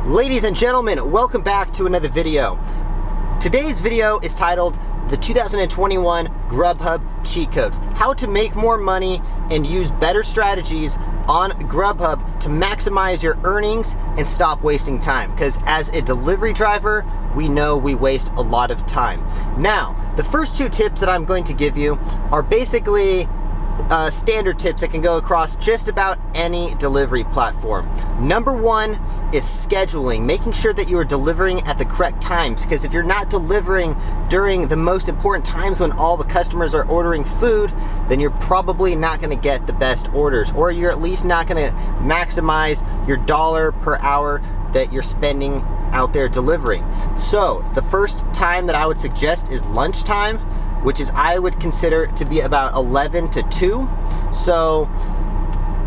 Ladies and gentlemen, welcome back to another video. Today's video is titled the 2021 Grubhub Cheat Codes. How to make more money and use better strategies on Grubhub to maximize your earnings and stop wasting time. Because as a delivery driver, we know we waste a lot of time. Now, the first two tips that I'm going to give you are basically standard tips that can go across just about any delivery platform. Number one is scheduling, making sure that you are delivering at the correct times, because if you're not delivering during the most important times when all the customers are ordering food, then you're probably not going to get the best orders, or you're at least not going to maximize your dollar per hour that you're spending out there delivering. So the first time that I would suggest is lunchtime, which is I would consider to be about 11 to 2. So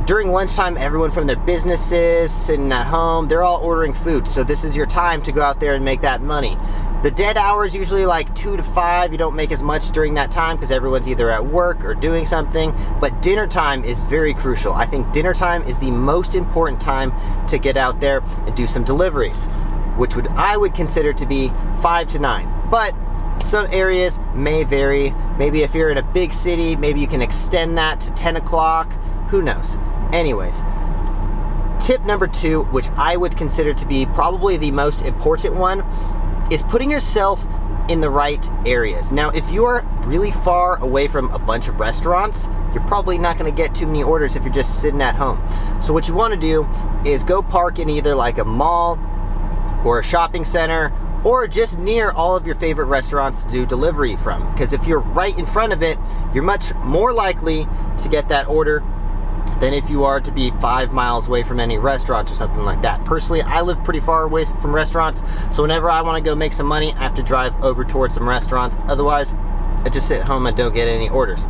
during lunchtime, everyone from their businesses, sitting at home, they're all ordering food. So this is your time to go out there and make that money. The dead hour is usually like 2 to 5. You don't make as much during that time because everyone's either at work or doing something. But dinner time is very crucial. I think dinner time is the most important time to get out there and do some deliveries, which I would consider to be 5 to 9. But some areas may vary. Maybe if you're in a big city, maybe you can extend that to 10 o'clock. Who knows? Anyways, tip number 2, which I would consider to be probably the most important one, is putting yourself in the right areas. Now, if you are really far away from a bunch of restaurants, you're probably not going to get too many orders if you're just sitting at home. So what you want to do is go park in either like a mall or a shopping center, or just near all of your favorite restaurants to do delivery from. Because if you're right in front of it, you're much more likely to get that order than if you are to be 5 miles away from any restaurants or something like that. Personally, I live pretty far away from restaurants, so whenever I want to go make some money, I have to drive over towards some restaurants. Otherwise, I just sit at home and don't get any orders.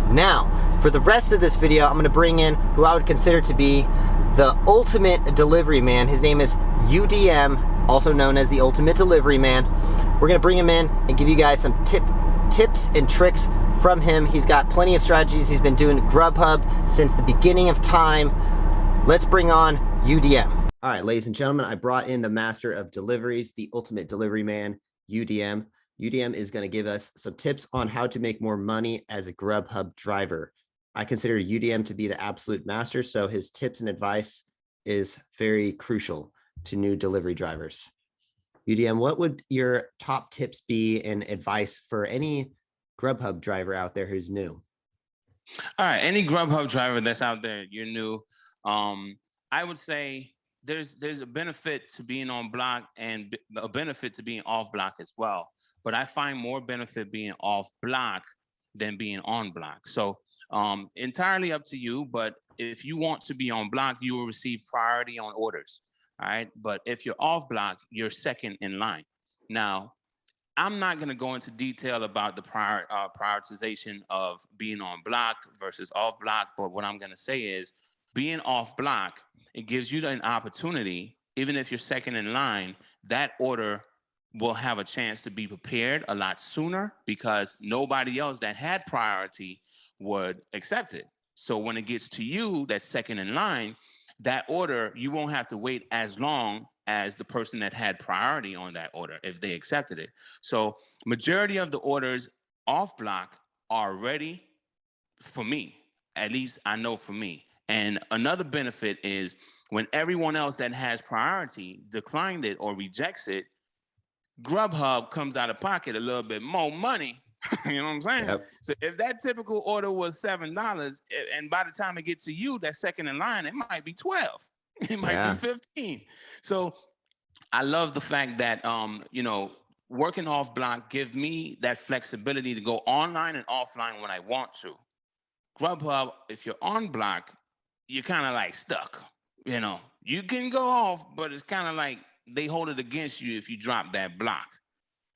Now, for the rest of this video, I'm going to bring in who I would consider to be the ultimate delivery man. His name is UDM, also known as the Ultimate Delivery Man. We're gonna bring him in and give you guys some tips and tricks from him. He's got plenty of strategies. He's been doing Grubhub since the beginning of time. Let's bring on UDM. All right, ladies and gentlemen, I brought in the master of deliveries, the Ultimate Delivery Man, UDM. UDM is gonna give us some tips on how to make more money as a Grubhub driver. I consider UDM to be the absolute master, so his tips and advice is very crucial to new delivery drivers. UDM, what would your top tips be and advice for any Grubhub driver out there who's new? All right, any Grubhub driver that's out there, you're new. I would say there's a benefit to being on block and a benefit to being off block as well. But I find more benefit being off block than being on block. So entirely up to you. But if you want to be on block, you will receive priority on orders. All right. But if you're off block, you're second in line. Now, I'm not going to go into detail about the prioritization of being on block versus off block. But what I'm going to say is being off block, it gives you an opportunity, even if you're second in line, that order will have a chance to be prepared a lot sooner because nobody else that had priority would accept it. So when it gets to you, that's second in line, that order, you won't have to wait as long as the person that had priority on that order if they accepted it. So majority of the orders off block are ready for me. At least I know for me. And another benefit is when everyone else that has priority declined it or rejects it, Grubhub comes out of pocket a little bit more money. You know what I'm saying? Yep. So if that typical order was $7, and by the time it gets to you, that second in line, it might be 12. It might be 15. So I love the fact that working off block gives me that flexibility to go online and offline when I want to. Grubhub, if you're on block, you're kind of like stuck. You know, you can go off, but it's kind of like they hold it against you if you drop that block.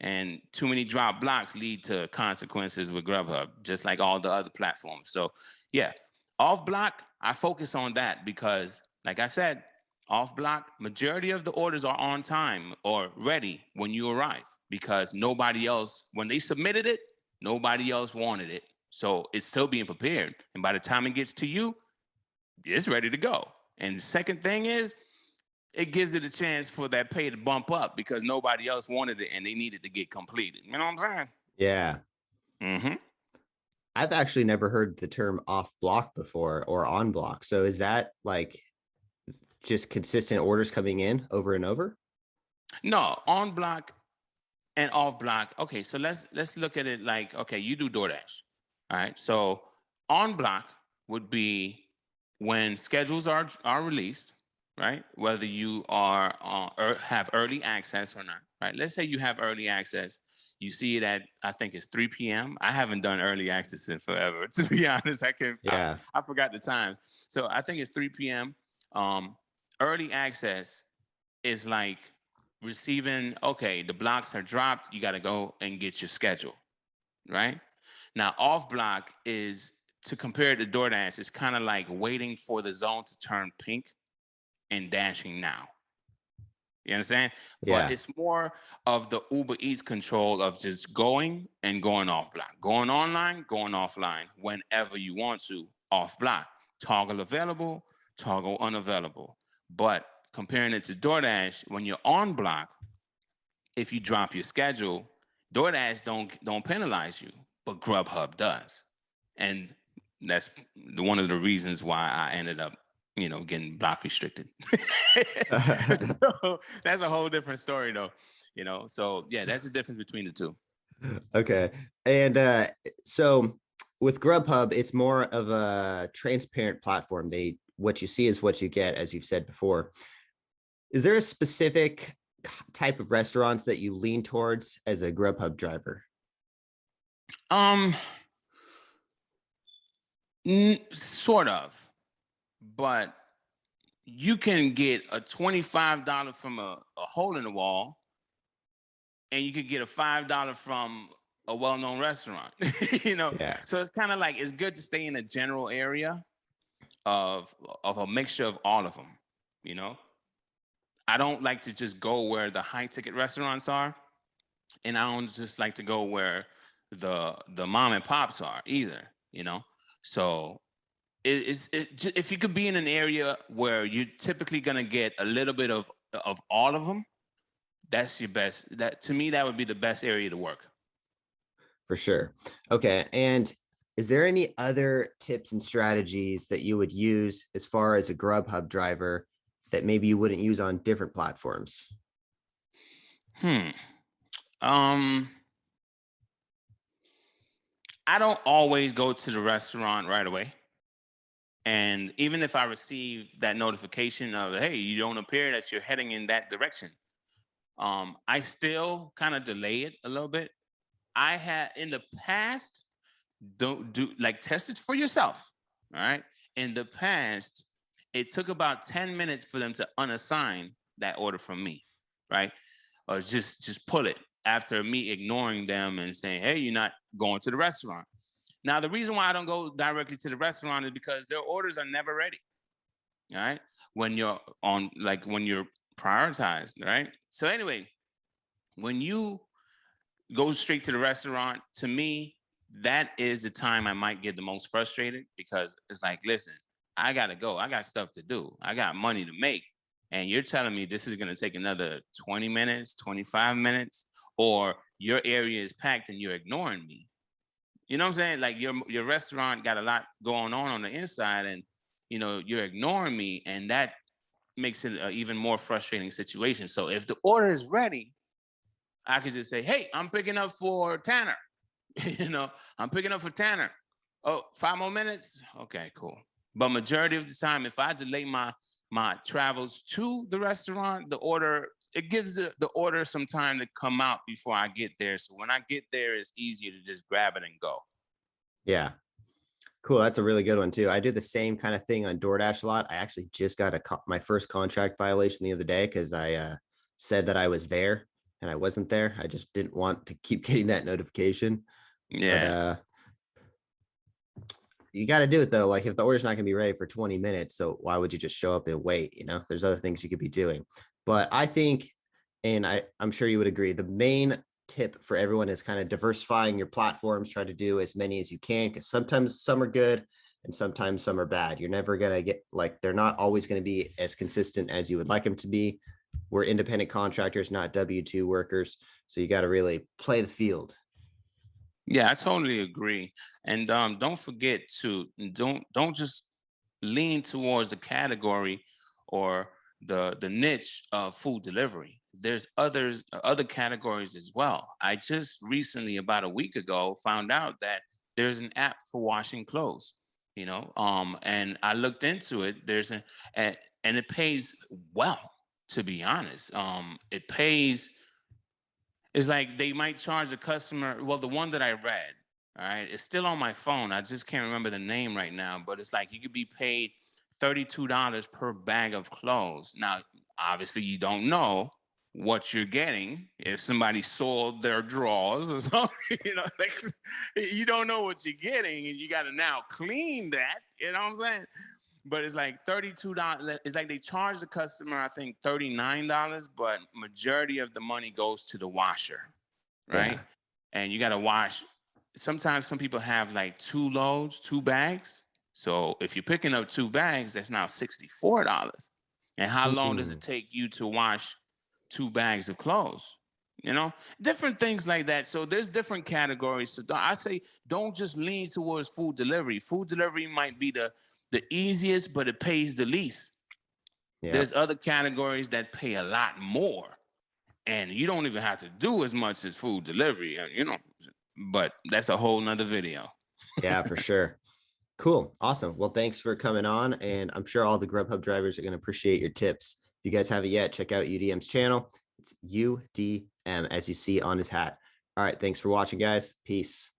And too many drop blocks lead to consequences with Grubhub, just like all the other platforms. So yeah, off block, I focus on that because, like I said, off block, majority of the orders are on time or ready when you arrive because nobody else, when they submitted it, nobody else wanted it. So it's still being prepared. And by the time it gets to you, it's ready to go. And the second thing is, it gives it a chance for that pay to bump up because nobody else wanted it and they needed to get completed. You know what I'm saying? Yeah. Mm-hmm. I've actually never heard the term off block before or on block. So is that like just consistent orders coming in over and over? No, on block and off block. Okay, so let's look at it like, okay, you do DoorDash. All right. So on block would be when schedules are released, right? Whether you are have early access or not, right? Let's say you have early access. You see it at, I think it's 3 p.m. I haven't done early access in forever, to be honest. Yeah. I forgot the times. So I think it's 3 p.m. Early access is like receiving, okay, the blocks are dropped. You got to go and get your schedule, right? Now, off block is, to compare it to DoorDash, it's kind of like waiting for the zone to turn pink and dashing now. You understand? But Yeah. it's more of the Uber Eats control of just going and going off block, going online, going offline, whenever you want to, off block. Toggle available, toggle unavailable. But comparing it to DoorDash, when you're on block, if you drop your schedule, DoorDash don't penalize you, but Grubhub does. And that's one of the reasons why I ended up, getting block restricted. So that's a whole different story though. So yeah, that's the difference between the two. Okay. And so with Grubhub, it's more of a transparent platform. What you see is what you get, as you've said before. Is there a specific type of restaurants that you lean towards as a Grubhub driver? Sort of, but you can get a $25 from a hole in the wall, and you could get a $5 from a well-known restaurant. Yeah. So it's kind of like, it's good to stay in a general area of a mixture of all of them. I don't like to just go where the high ticket restaurants are, and I don't just like to go where the mom and pops are either. So if you could be in an area where you're typically gonna get a little bit of all of them, that's your best. That, to me, that would be the best area to work. For sure. Okay. And is there any other tips and strategies that you would use as far as a Grubhub driver that maybe you wouldn't use on different platforms? I don't always go to the restaurant right away. And even if I receive that notification of, hey, you don't appear that you're heading in that direction, I still kind of delay it a little bit. I had in the past, don't do like, test it for yourself. All right. In the past, it took about 10 minutes for them to unassign that order from me, right? Or just pull it after me ignoring them and saying, hey, you're not going to the restaurant. Now, the reason why I don't go directly to the restaurant is because their orders are never ready. All right. When you're prioritized, right? So anyway, when you go straight to the restaurant, to me, that is the time I might get the most frustrated, because it's like, listen, I got to go. I got stuff to do. I got money to make. And you're telling me this is going to take another 20 minutes, 25 minutes, or your area is packed and you're ignoring me. You know what I'm saying? Like, your restaurant got a lot going on the inside, and you're ignoring me, and that makes it an even more frustrating situation. So if the order is ready, I could just say, hey, I'm picking up for Tanner. I'm picking up for Tanner. Oh, 5 more minutes? Okay, cool. But majority of the time, if I delay my travels to the restaurant, it gives the order some time to come out before I get there. So when I get there, it's easier to just grab it and go. Yeah. Cool. That's a really good one too. I do the same kind of thing on DoorDash a lot. I actually just got my first contract violation the other day because I said that I was there and I wasn't there. I just didn't want to keep getting that notification. Yeah. But you got to do it though. Like, if the order's not going to be ready for 20 minutes, so why would you just show up and wait? There's other things you could be doing. But I think, and I'm sure you would agree, the main tip for everyone is kind of diversifying your platforms. Try to do as many as you can, because sometimes some are good and sometimes some are bad. You're never going to get, like, they're not always going to be as consistent as you would like them to be. We're independent contractors, not W-2 workers. So you got to really play the field. Yeah, I totally agree. And don't forget to don't just lean towards the category or the niche of food delivery. There's other categories as well. I just recently, about a week ago, found out that there's an app for washing clothes. And I looked into it. And it pays well, to be honest. It pays. It's like they might charge the customer. Well, the one that I read, all right, it's still on my phone. I just can't remember the name right now, but it's like you could be paid $32 per bag of clothes. Now, obviously, you don't know what you're getting if somebody sold their drawers or something. Like, you don't know what you're getting, and you got to now clean that. You know what I'm saying? But it's like $32. It's like they charge the customer, I think, $39, but majority of the money goes to the washer, right? Yeah. And you got to wash. Sometimes some people have like 2 bags. So if you're picking up 2 bags, that's now $64. And how long does it take you to wash 2 bags of clothes? Different things like that. So there's different categories. So I say don't just lean towards food delivery. Food delivery might be the easiest, but it pays the least. Yeah. There's other categories that pay a lot more, and you don't even have to do as much as food delivery, but that's a whole nother video. Yeah, for sure. Cool. Awesome. Well, thanks for coming on. And I'm sure all the Grubhub drivers are going to appreciate your tips. If you guys haven't yet, check out UDM's channel. It's UDM, as you see on his hat. All right. Thanks for watching, guys. Peace.